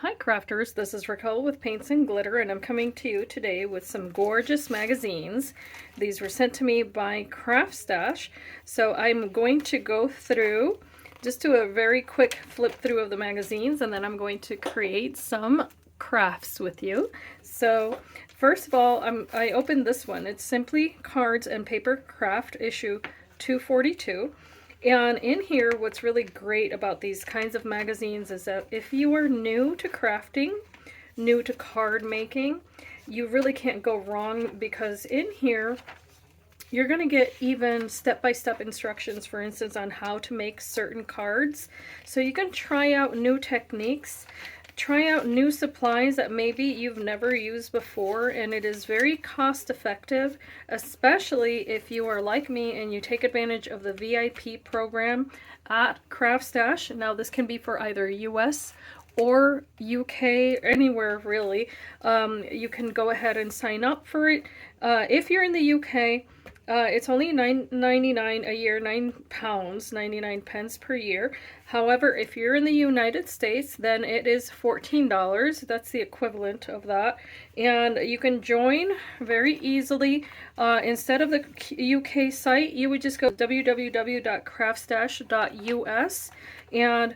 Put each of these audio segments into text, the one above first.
Hi crafters, this is Raquel with Paints and Glitter, and I'm coming to you today with some gorgeous magazines. These were sent to me by CRAFTSTASH, so I'm going to go through, just do a very quick flip through of the magazines, and then I'm going to create some crafts with you. So first of all, I opened this one. It's Simply Cards and Papercraft issue 242. And in here, what's really great about these kinds of magazines is that if you are new to crafting, new to card making, you really can't go wrong, because in here, you're going to get even step-by-step instructions, for instance, on how to make certain cards. So you can try out new techniques, try out new supplies that maybe you've never used before, and it is very cost effective, especially if you are like me and you take advantage of the VIP program at CRAFTSTASH. Now this can be for either US or UK, anywhere really. You can go ahead and sign up for it. If you're in the UK, it's only $9.99 a year, £9, 99 pence per year. However, if you're in the United States, then it is $14. That's the equivalent of that. And you can join very easily. Instead of the UK site, you would just go www.craftstash.us, and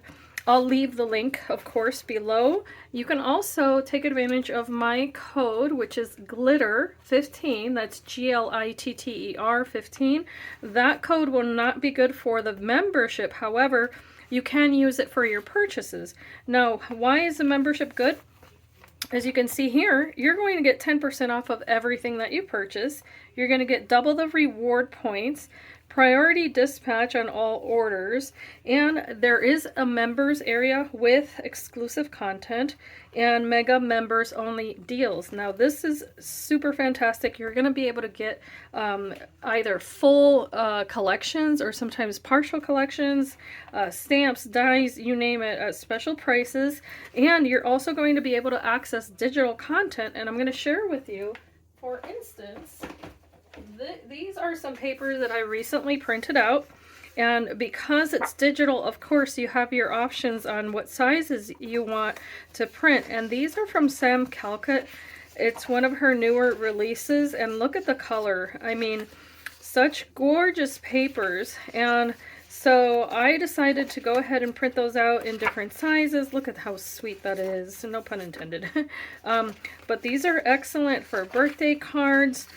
I'll leave the link, of course, below. You can also take advantage of my code, which is GLITTER15. That's GLITTER 15. That code will not be good for the membership. However, you can use it for your purchases. Now, why is the membership good? As you can see here, you're going to get 10% off of everything that you purchase. You're going to get double the reward points, priority dispatch on all orders, and there is a members area with exclusive content and mega members only deals. Now this is super fantastic. You're going to be able to get either full collections or sometimes partial collections, stamps, dies, you name it, at special prices. And you're also going to be able to access digital content, and I'm going to share with you, for instance, these are some papers that I recently printed out, and because it's digital, of course, you have your options on what sizes you want to print. And these are from Sam Calcutt. It's one of her newer releases, and look at the color. I mean, such gorgeous papers. And so I decided to go ahead and print those out in different sizes. Look at how sweet that is. No pun intended. But these are excellent for birthday cards.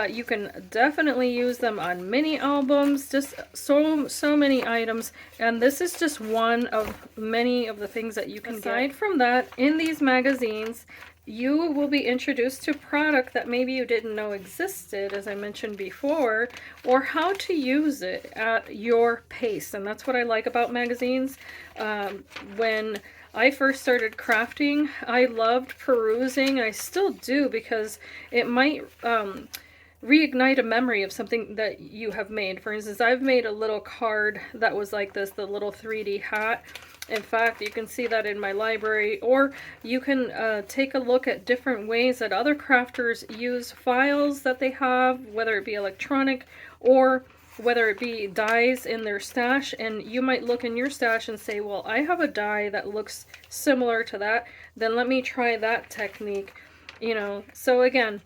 You can definitely use them on mini albums. Just so many items. And this is just one of many of the things that you can get. Aside from that, in these magazines, you will be introduced to product that maybe you didn't know existed, as I mentioned before, or how to use it at your pace. And that's what I like about magazines. When I first started crafting, I loved perusing. I still do, because it might reignite a memory of something that you have made. For instance, I've made a little card that was like this, the little 3D hat. In fact, you can see that in my library, or you can take a look at different ways that other crafters use files that they have, whether it be electronic or whether it be dies in their stash. And you might look in your stash and say, well, I have a die that looks similar to that, then let me try that technique, you know. So again,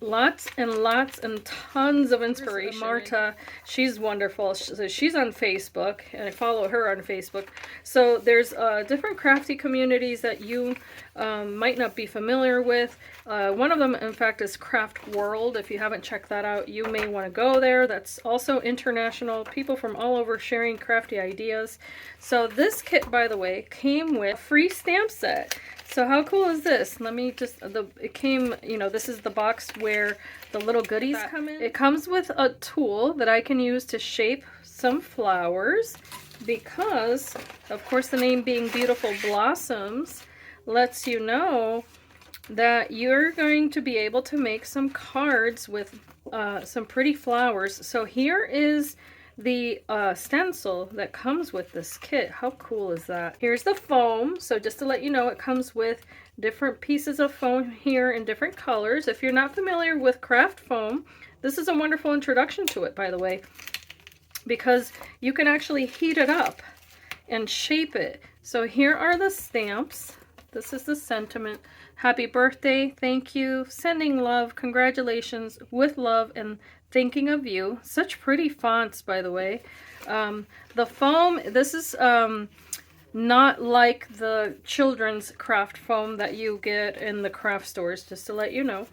lots and tons of inspiration. Marta, she's wonderful. So she's on Facebook, and I follow her on Facebook. So there's different crafty communities that you might not be familiar with. One of them, in fact, is CraftWorld. If you haven't checked that out, you may want to go there. That's also international, people from all over sharing crafty ideas. So this kit, by the way, came with a free stamp set. So how cool is this? Let me just, it came, you know, this is the box where the little goodies come in. It comes with a tool that I can use to shape some flowers, because, of course, the name being Beautiful Blossoms lets you know that you're going to be able to make some cards with some pretty flowers. So here is the stencil that comes with this kit. How cool is that? Here's the foam. So just to let you know, it comes with different pieces of foam here in different colors. If you're not familiar with craft foam, this is a wonderful introduction to it, by the way, because you can actually heat it up and shape it. So here are the stamps. This is the sentiment. Happy birthday, thank you, sending love, congratulations, with love, and thinking of you. Such pretty fonts, by the way. The foam, this is not like the children's craft foam that you get in the craft stores, just to let you know.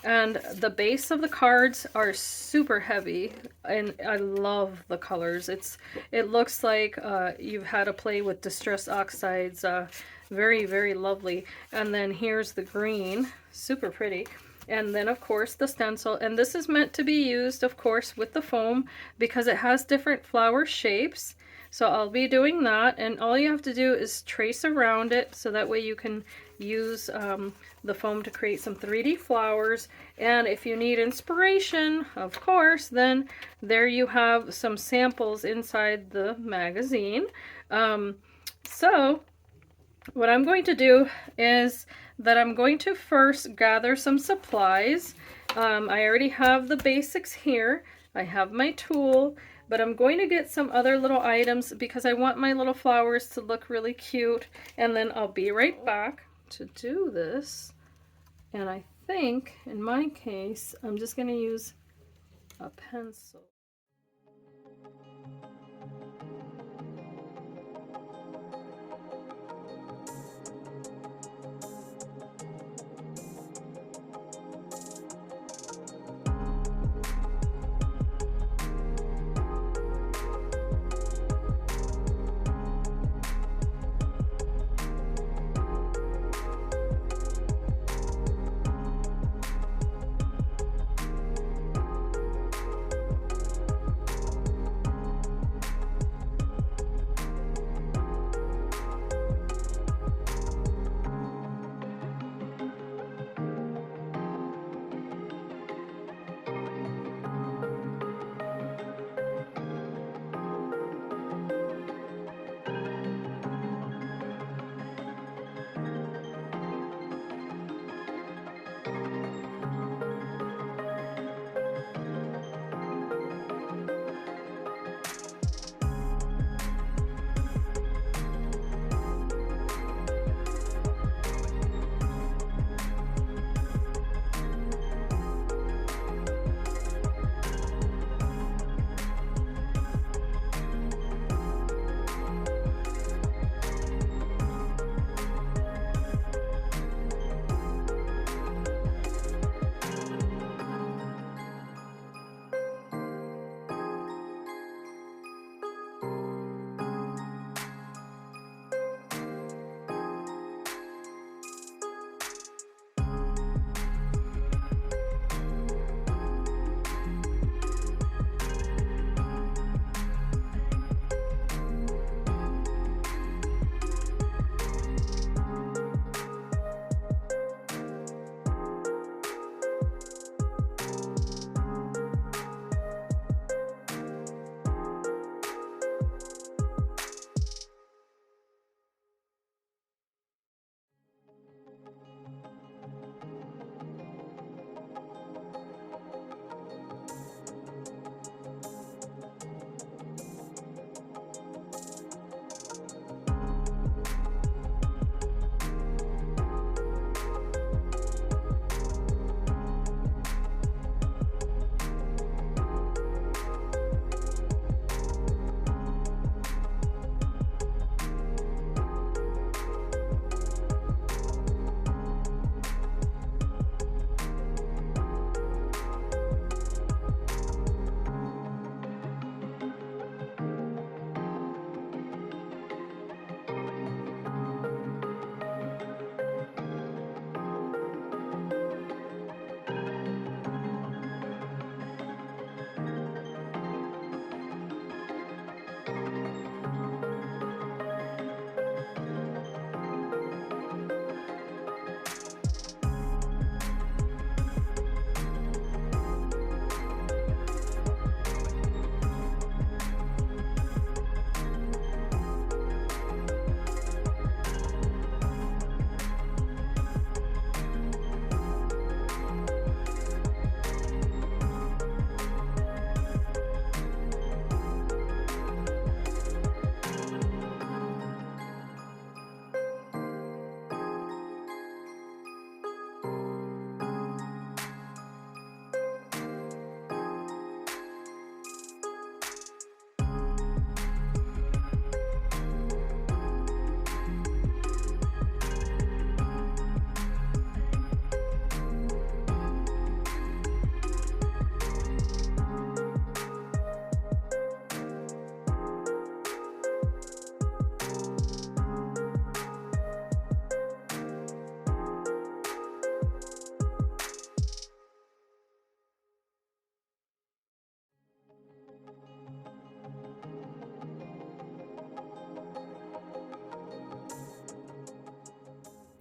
And the base of the cards are super heavy, and I love the colors. It looks like you've had to play with distress oxides. Very, very lovely. And then here's the green, super pretty. And then of course the stencil, and this is meant to be used of course with the foam because it has different flower shapes. So I'll be doing that, and all you have to do is trace around it so that way you can use the foam to create some 3D flowers. And if you need inspiration, of course, then there you have some samples inside the magazine. So what I'm going to do is that I'm going to first gather some supplies. I already have the basics here. I have my tool, but I'm going to get some other little items because I want my little flowers to look really cute, and then I'll be right back to do this. And I think in my case I'm just going to use a pencil.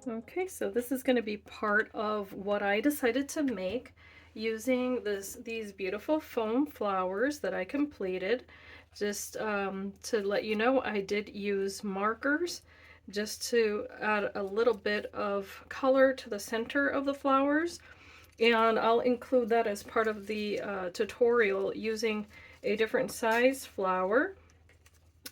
Okay, so this is going to be part of what I decided to make using these beautiful foam flowers that I completed. Just to let you know, I did use markers just to add a little bit of color to the center of the flowers, and I'll include that as part of the tutorial using a different size flower.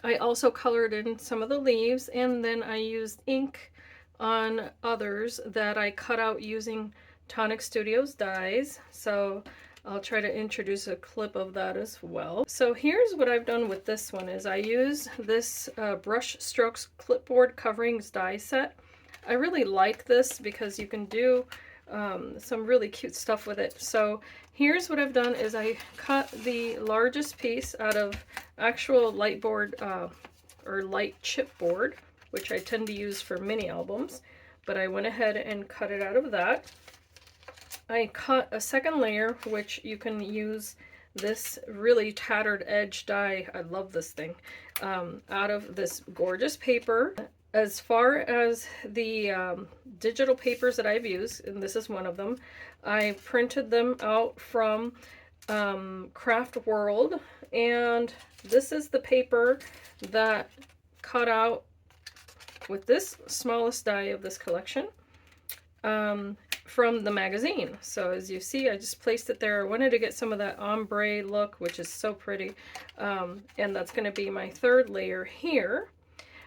I also colored in some of the leaves, and then I used ink on others that I cut out using Tonic Studios dies. So I'll try to introduce a clip of that as well. So here's what I've done with this one is I use this Brush Strokes Clipboard Coverings die set. I really like this because you can do some really cute stuff with it. So here's what I've done is I cut the largest piece out of actual light board or light chipboard, which I tend to use for mini albums, but I went ahead and cut it out of that. I cut a second layer, which you can use this really tattered edge die, I love this thing, out of this gorgeous paper. As far as the digital papers that I've used, and this is one of them, I printed them out from CraftWorld, and this is the paper that cut out with this smallest die of this collection from the magazine. So as you see, I just placed it there. I wanted to get some of that ombre look, which is so pretty, and that's going to be my third layer here.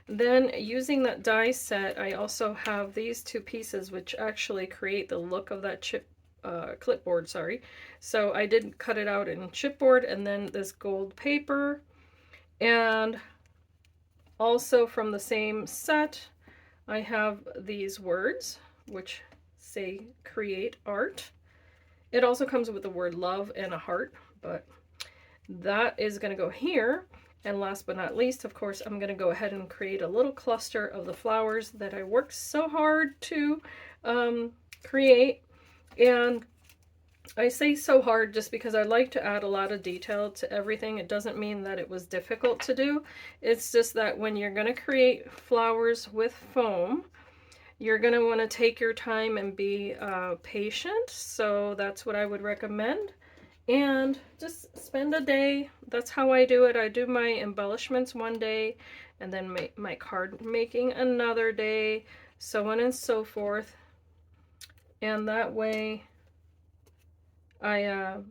Then using that die set, I also have these two pieces which actually create the look of that clipboard, sorry. So I did cut it out in chipboard, and then this gold paper, and also from the same set, I have these words, which say create art. It also comes with the word love and a heart, but that is going to go here. And last but not least, of course, I'm going to go ahead and create a little cluster of the flowers that I worked so hard to create. And I say so hard just because I like to add a lot of detail to everything. It doesn't mean that it was difficult to do. It's just that when you're going to create flowers with foam, you're going to want to take your time and be patient. So that's what I would recommend. And just spend a day. That's how I do it. I do my embellishments one day, and then my card making another day, so on and so forth. And that way I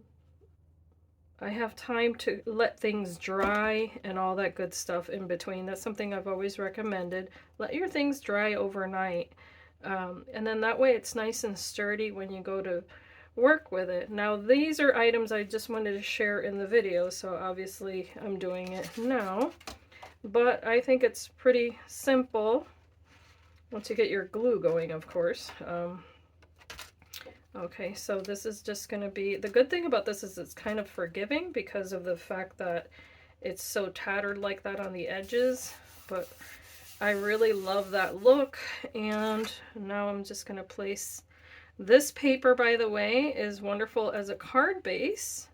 have time to let things dry and all that good stuff in between. That's something I've always recommended. Let your things dry overnight. And then that way it's nice and sturdy when you go to work with it. Now these are items I just wanted to share in the video, so obviously I'm doing it now. But I think it's pretty simple once you get your glue going, of course. Okay, so this is just going to be, the good thing about this is it's kind of forgiving because of the fact that it's so tattered like that on the edges, but I really love that look. And now I'm just going to place this paper, by the way, is wonderful as a card base.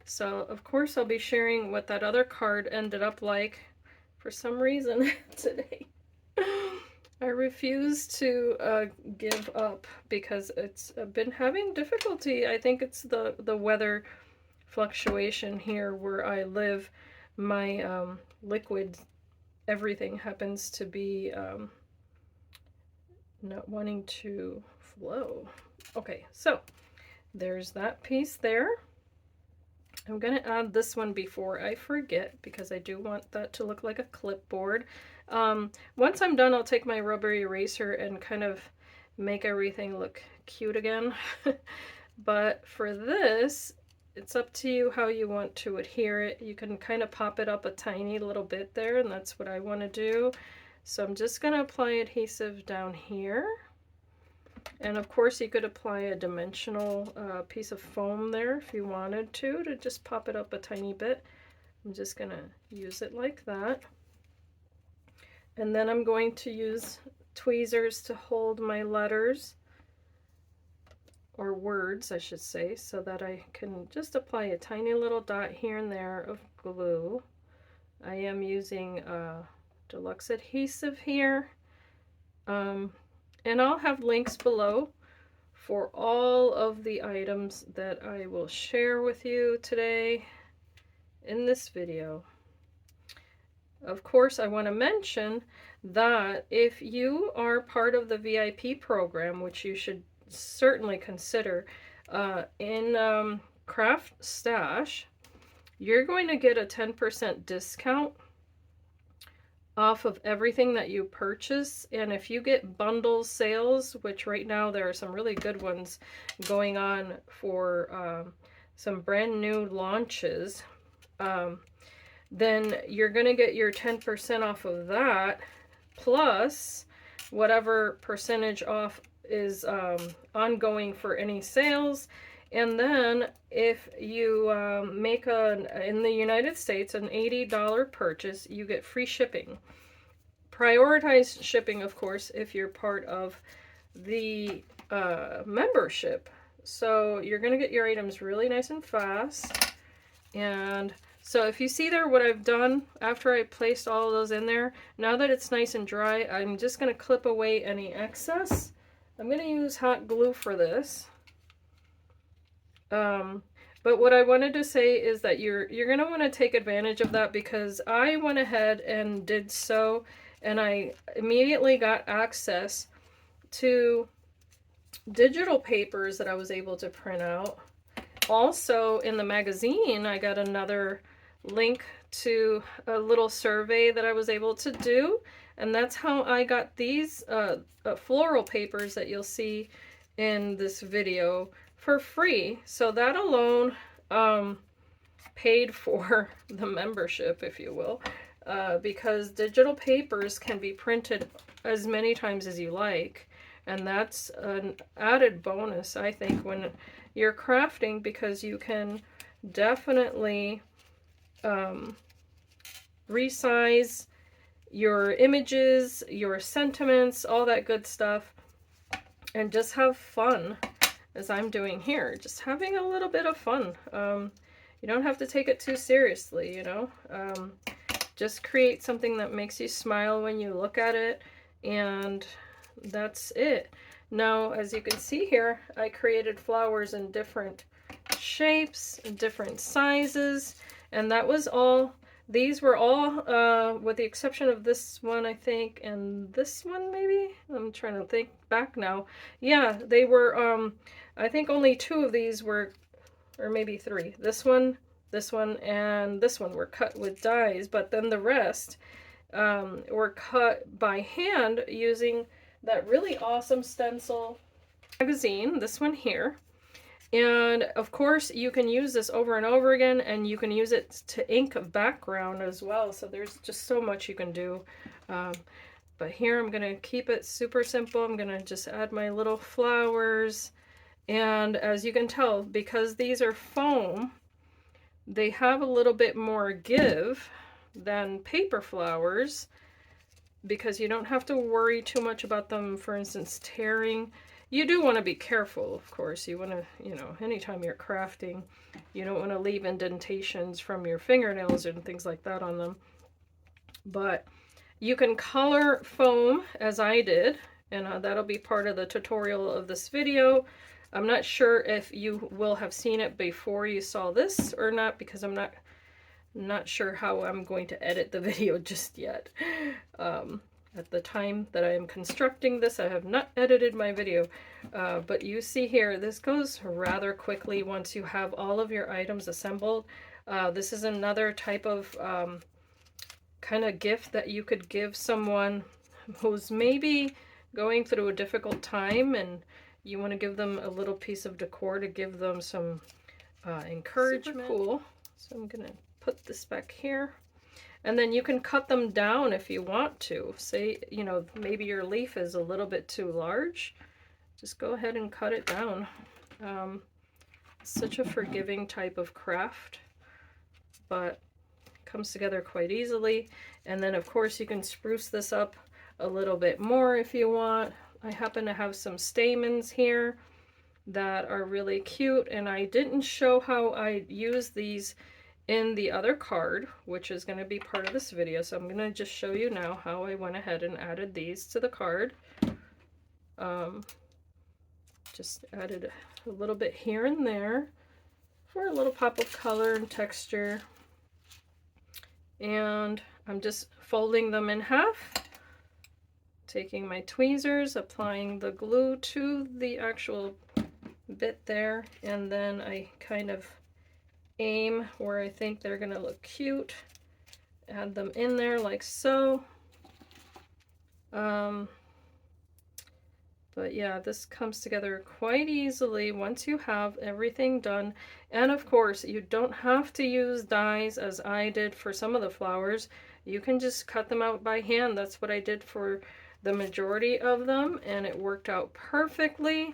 So of course I'll be sharing what that other card ended up like. For some reason today I refuse to give up because it's been having difficulty. I think it's the weather fluctuation here where I live. My liquid everything happens to be not wanting to flow. Okay, so there's that piece there. I'm going to add this one before I forget because I do want that to look like a clipboard. Once I'm done, I'll take my rubber eraser and kind of make everything look cute again. But for this, it's up to you how you want to adhere it. You can kind of pop it up a tiny little bit there, and that's what I want to do. So I'm just going to apply adhesive down here. And of course you could apply a dimensional piece of foam there if you wanted to just pop it up a tiny bit. I'm just going to use it like that. And then I'm going to use tweezers to hold my letters, or words I should say, so that I can just apply a tiny little dot here and there of glue. I am using deluxe adhesive here. And I'll have links below for all of the items that I will share with you today in this video. Of course, I want to mention that if you are part of the VIP program, which you should certainly consider, in CraftStash, you're going to get a 10% discount off of everything that you purchase. And if you get bundle sales, which right now there are some really good ones going on for some brand new launches, then you're going to get your 10% off of that, plus whatever percentage off is ongoing for any sales. And then if you make in the United States, an $80 purchase, you get free shipping. Prioritize shipping, of course, if you're part of the membership. So you're going to get your items really nice and fast. And so if you see there what I've done after I placed all of those in there, now that it's nice and dry, I'm just going to clip away any excess. I'm going to use hot glue for this. But what I wanted to say is that you're going to want to take advantage of that, because I went ahead and did so, and I immediately got access to digital papers that I was able to print out. Also, in the magazine, I got another link to a little survey that I was able to do, and that's how I got these floral papers that you'll see in this video for free. So that alone paid for the membership, if you will, because digital papers can be printed as many times as you like, and that's an added bonus, I think, when you're crafting, because you can definitely resize your images, your sentiments, all that good stuff, and just have fun, as I'm doing here, just having a little bit of fun. You don't have to take it too seriously, you know. Just create something that makes you smile when you look at it, and that's it. Now, as you can see here, I created flowers in different shapes, different sizes, and that was all. These were all, with the exception of this one, I think, and this one maybe? I'm trying to think back now. Yeah, they were, I think only 2 of these were, or maybe 3. This one, and this one were cut with dies, but then the rest were cut by hand using that really awesome stencil magazine, this one here. And of course you can use this over and over again, and you can use it to ink a background as well. So there's just so much you can do. But here I'm going to keep it super simple. I'm going to just add my little flowers. And as you can tell, because these are foam, they have a little bit more give than paper flowers, because you don't have to worry too much about them, for instance, tearing. You do want to be careful, of course. You want to, you know, anytime you're crafting, you don't want to leave indentations from your fingernails and things like that on them. But you can color foam, as I did, and that'll be part of the tutorial of this video. I'm not sure if you will have seen it before you saw this or not, because I'm not sure how I'm going to edit the video just yet. At the time that I am constructing this, I have not edited my video, but you see here, this goes rather quickly once you have all of your items assembled. This is another type of kind of gift that you could give someone who's maybe going through a difficult time, and you want to give them a little piece of decor to give them some encouragement. Super cool. So I'm gonna put this back here. And then you can cut them down if you want to. Say, you know, maybe your leaf is a little bit too large. Just go ahead and cut it down. Such a forgiving type of craft, but it comes together quite easily. And then, of course, you can spruce this up a little bit more if you want. I happen to have some stamens here that are really cute, and I didn't show how I use these in the other card, which is going to be part of this video. So I'm going to just show you now how I went ahead and added these to the card. Just added a little bit here and there for a little pop of color and texture. And I'm just folding them in half, taking my tweezers, applying the glue to the actual bit there, and then I kind of aim where I think they're gonna look cute, add them in there like so. But yeah, this comes together quite easily once you have everything done. And of course, you don't have to use dies as I did for some of the flowers. You can just cut them out by hand. That's what I did for the majority of them, and it worked out perfectly.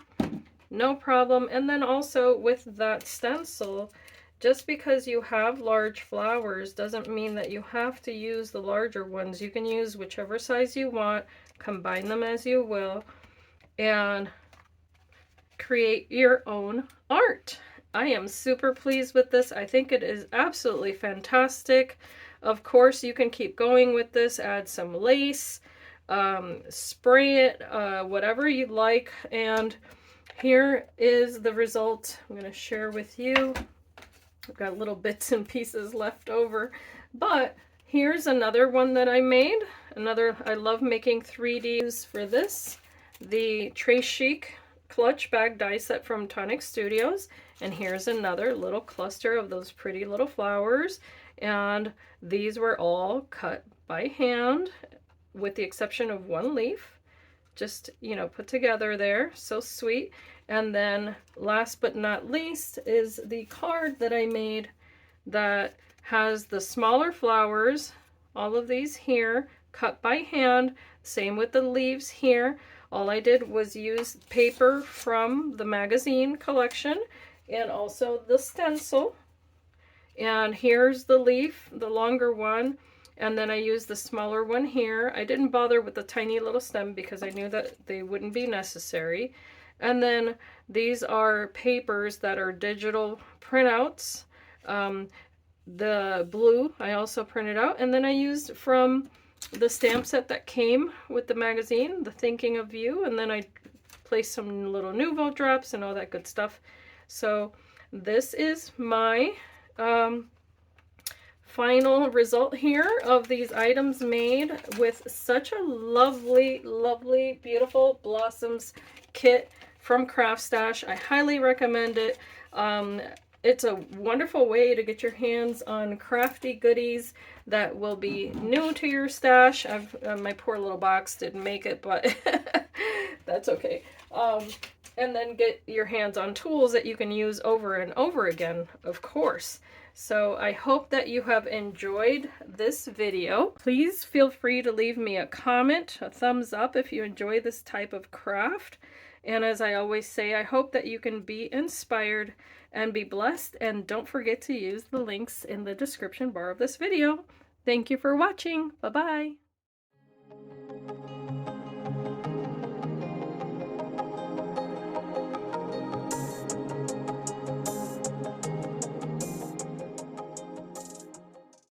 No problem. And then also with that stencil, just because you have large flowers doesn't mean that you have to use the larger ones. You can use whichever size you want, combine them as you will, and create your own art. I am super pleased with this. I think it is absolutely fantastic. Of course, you can keep going with this, add some lace, spray it, whatever you like. And here is the result I'm going to share with you. I've got little bits and pieces left over, but here's another one that I made. I love making 3Ds for this. The Chic clutch bag die set from Tonic Studios, and here's another little cluster of those pretty little flowers, and these were all cut by hand with the exception of one leaf, just, you know, put together there. So sweet. And then last but not least is the card that I made that has the smaller flowers, all of these here, cut by hand. Same with the leaves here. All I did was use paper from the magazine collection and also the stencil. And here's the leaf, the longer one, and then I used the smaller one here. I didn't bother with the tiny little stem because I knew that they wouldn't be necessary. And then these are papers that are digital printouts. The blue I also printed out, and then I used from the stamp set that came with the magazine, the Thinking of You, and then I placed some little Nouveau drops and all that good stuff. So this is my final result here of these items made with such a lovely, lovely, beautiful blossoms kit from CraftStash. I highly recommend it. It's a wonderful way to get your hands on crafty goodies that will be new to your stash. My poor little box didn't make it, but that's okay. And then get your hands on tools that you can use over and over again, of course. So I hope that you have enjoyed this video. Please feel free to leave me a comment, a thumbs up if you enjoy this type of craft. And as I always say, I hope that you can be inspired and be blessed. And don't forget to use the links in the description bar of this video. Thank you for watching. Bye-bye.